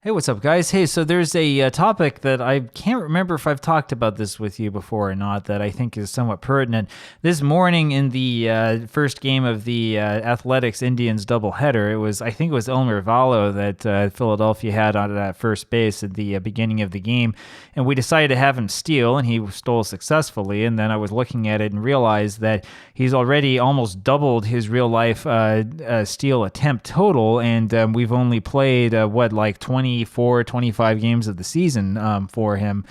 Hey, what's up, guys? Hey, so there's a topic that I can't remember if I've talked about this with you before or not that I think is somewhat pertinent. This morning in the first game of the Athletics Indians doubleheader, I think it was Elmer Vallo that Philadelphia had on at first base at the beginning of the game, and we decided to have him steal, and he stole successfully. And then I was looking at it and realized that he's already almost doubled his real life steal attempt total, and we've only played like 25 games of the season for him,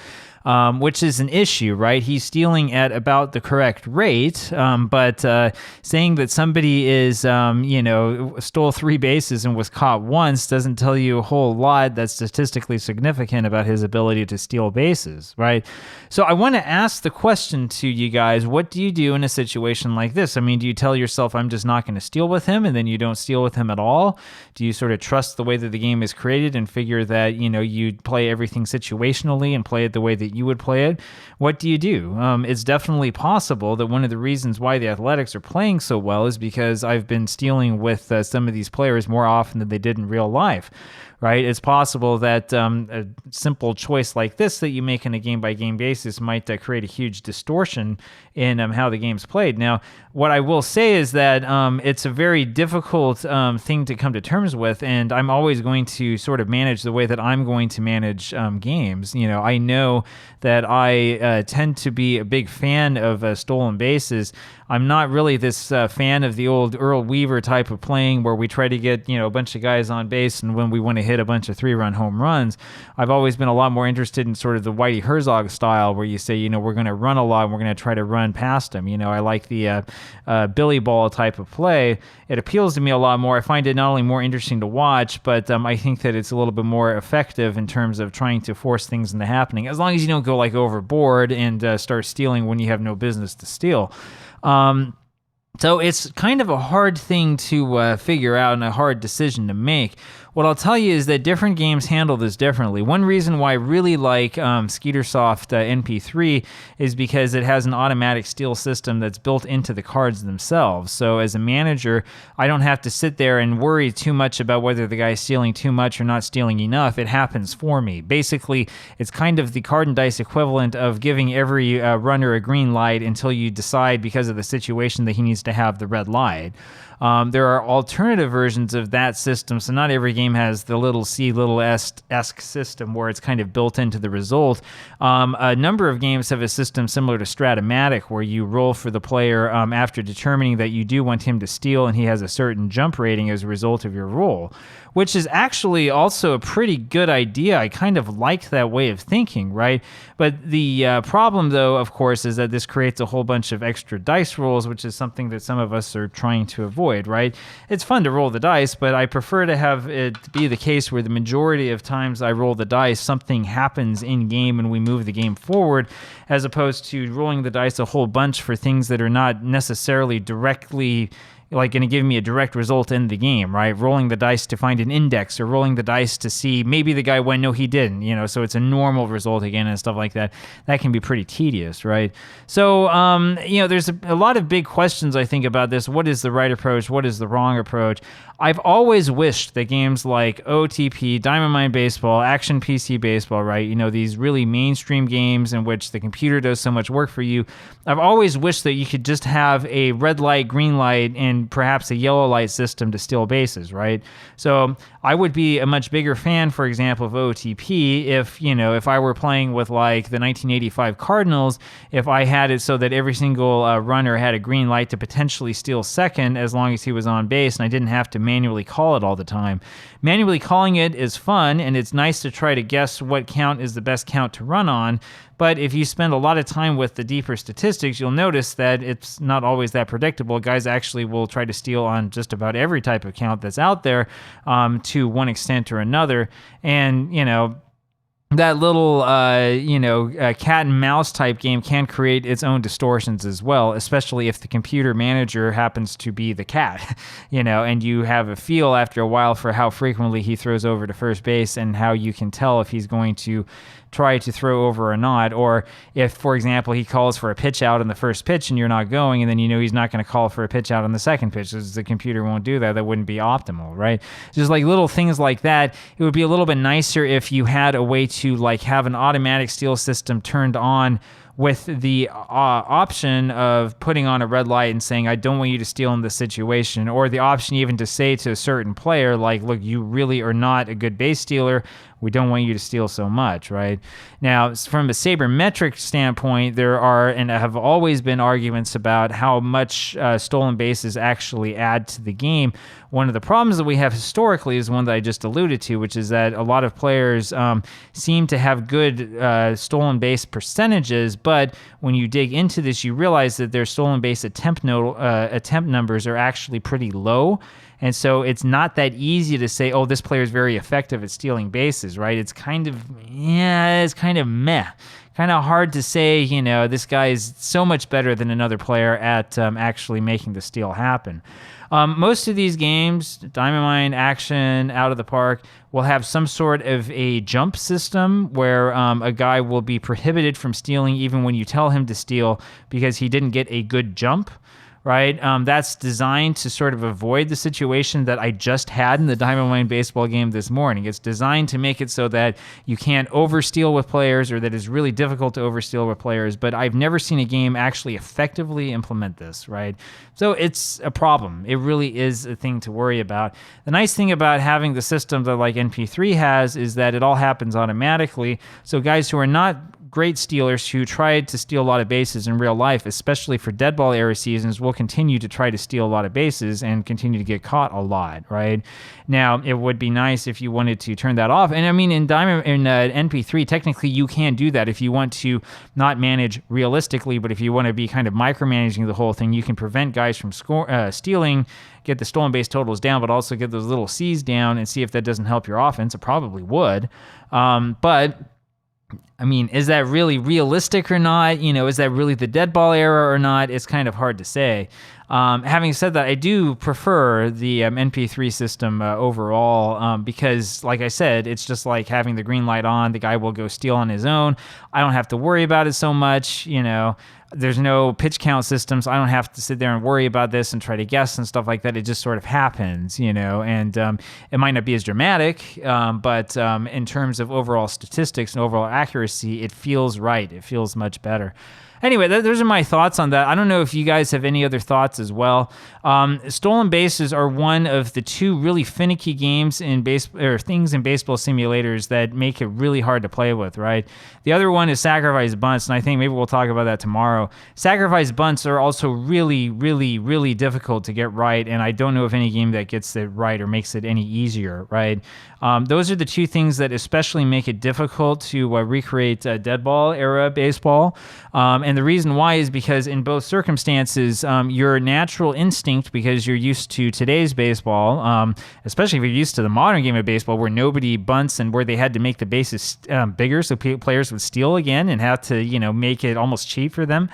which is an issue, right? He's stealing at about the correct rate, but saying that somebody is, stole three bases and was caught once doesn't tell you a whole lot that's statistically significant about his ability to steal bases, right? So I want to ask the question to you guys, what do you do in a situation like this? I mean, do you tell yourself, I'm just not going to steal with him, and then you don't steal with him at all? Do you sort of trust the way that the game is created and figure that, you play everything situationally and play it the way that you would play it? What do you do? It's definitely possible that one of the reasons why the Athletics are playing so well is because I've been stealing with some of these players more often than they did in real life, right? It's possible that a simple choice like this that you make on a game-by-game basis might create a huge distortion in how the game's played. Now, what I will say is that it's a very difficult thing to come to terms with, and I'm always going to sort of manage the way that I'm going to manage games. I know that I tend to be a big fan of stolen bases. I'm not really this fan of the old Earl Weaver type of playing where we try to get, a bunch of guys on base and when we want to hit a bunch of 3-run home runs. I've always been a lot more interested in sort of the Whitey Herzog style where you say, we're going to run a lot and we're going to try to run past them. I like the Billy Ball type of play. It appeals to me a lot more. I find it not only more interesting to watch, but I think that it's a little bit more effective in terms of trying to force things into happening, as long as you don't go like overboard and start stealing when you have no business to steal. So it's kind of a hard thing to figure out and a hard decision to make. What I'll tell you is that different games handle this differently. One reason why I really like Skeetersoft NP3 is because it has an automatic steal system that's built into the cards themselves. So as a manager, I don't have to sit there and worry too much about whether the guy's stealing too much or not stealing enough. It happens for me. Basically, it's kind of the card and dice equivalent of giving every runner a green light until you decide because of the situation that he needs to have the red light. There are alternative versions of that system, so not every game has the little c, little s-esque system where it's kind of built into the result. A number of games have a system similar to Strat-O-Matic where you roll for the player after determining that you do want him to steal and he has a certain jump rating as a result of your roll, which is actually also a pretty good idea. I kind of like that way of thinking, right? But the problem, though, of course, is that this creates a whole bunch of extra dice rolls, which is something that some of us are trying to avoid, right? It's fun to roll the dice, but I prefer to have it be the case where the majority of times I roll the dice, something happens in-game and we move the game forward, as opposed to rolling the dice a whole bunch for things that are not necessarily directly going to give me a direct result in the game, right? Rolling the dice to find an index or rolling the dice to see maybe the guy went, no, he didn't, so it's a normal result again and stuff like that. That can be pretty tedious, right? So, there's a lot of big questions, I think, about this. What is the right approach? What is the wrong approach? I've always wished that games like OOTP, Diamond Mine Baseball, Action PC Baseball, right? These really mainstream games in which the computer does so much work for you. I've always wished that you could just have a red light, green light, and perhaps a yellow light system to steal bases, right? So I would be a much bigger fan, for example, of OOTP if I were playing with like the 1985 Cardinals, if I had it so that every single runner had a green light to potentially steal second as long as he was on base, and I didn't have to manually call it all the time. Manually calling it is fun, and it's nice to try to guess what count is the best count to run on, but if you spend a lot of time with the deeper statistics, you'll notice that it's not always that predictable. Guys actually will try to steal on just about every type of count that's out there to one extent or another, and that little, cat and mouse type game can create its own distortions as well, especially if the computer manager happens to be the cat, and you have a feel after a while for how frequently he throws over to first base and how you can tell if he's going to try to throw over or not, or if, for example, he calls for a pitch out on the first pitch and you're not going, and then he's not going to call for a pitch out on the second pitch, because the computer won't do that. That wouldn't be optimal, right? Just like little things like that. It would be a little bit nicer if you had a way to have an automatic steal system turned on with the option of putting on a red light and saying, I don't want you to steal in this situation, or the option even to say to a certain player, look, you really are not a good base stealer. We don't want you to steal so much, right? Now, from a Saber-metric standpoint, there are and have always been arguments about how much stolen bases actually add to the game. One of the problems that we have historically is one that I just alluded to, which is that a lot of players seem to have good stolen base percentages, but when you dig into this, you realize that their stolen base attempt numbers are actually pretty low. And so it's not that easy to say, oh, this player is very effective at stealing bases, right? It's kind of meh. Kind of hard to say, this guy is so much better than another player at actually making the steal happen. Most of these games, Diamond Mine, Action, Out of the Park, will have some sort of a jump system where a guy will be prohibited from stealing even when you tell him to steal because he didn't get a good jump. Right? That's designed to sort of avoid the situation that I just had in the Diamond Mine baseball game this morning. It's designed to make it so that you can't oversteal with players, or that it's really difficult to oversteal with players, but I've never seen a game actually effectively implement this, right? So it's a problem. It really is a thing to worry about. The nice thing about having the system that NPIII has is that it all happens automatically, so guys who are not great stealers who tried to steal a lot of bases in real life, especially for dead ball era seasons, will continue to try to steal a lot of bases and continue to get caught a lot, right? Now, it would be nice if you wanted to turn that off. And I mean, in NPIII, technically you can do that if you want to not manage realistically, but if you want to be kind of micromanaging the whole thing, you can prevent guys from stealing, get the stolen base totals down, but also get those little C's down and see if that doesn't help your offense. It probably would. But I mean, is that really realistic or not? Is that really the dead ball era or not? It's kind of hard to say. Having said that, I do prefer the NPIII system overall because, like I said, it's just like having the green light on. The guy will go steal on his own. I don't have to worry about it so much, There's no pitch count systems. I don't have to sit there and worry about this and try to guess and stuff like that. It just sort of happens, and it might not be as dramatic, but in terms of overall statistics and overall accuracy, it feels right. It feels much better. Anyway, those are my thoughts on that. I don't know if you guys have any other thoughts as well. Stolen bases are one of the two really finicky games things in baseball simulators that make it really hard to play with, right? The other one is sacrifice bunts, and I think maybe we'll talk about that tomorrow. Sacrifice bunts are also really, really, really difficult to get right, and I don't know of any game that gets it right or makes it any easier, right? Those are the two things that especially make it difficult to recreate dead ball era baseball. And the reason why is because in both circumstances, your natural instinct, because you're used to today's baseball, especially if you're used to the modern game of baseball where nobody bunts and where they had to make the bases bigger so players would steal again and have to, make it almost cheap for them.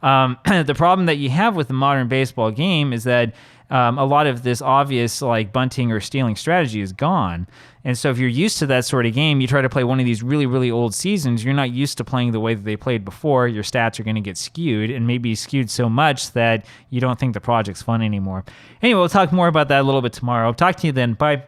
The problem that you have with the modern baseball game is that a lot of this obvious bunting or stealing strategy is gone. And so if you're used to that sort of game, you try to play one of these really, really old seasons, you're not used to playing the way that they played before. Your stats are going to get skewed, and maybe skewed so much that you don't think the project's fun anymore. Anyway, we'll talk more about that a little bit tomorrow. Talk to you then. Bye.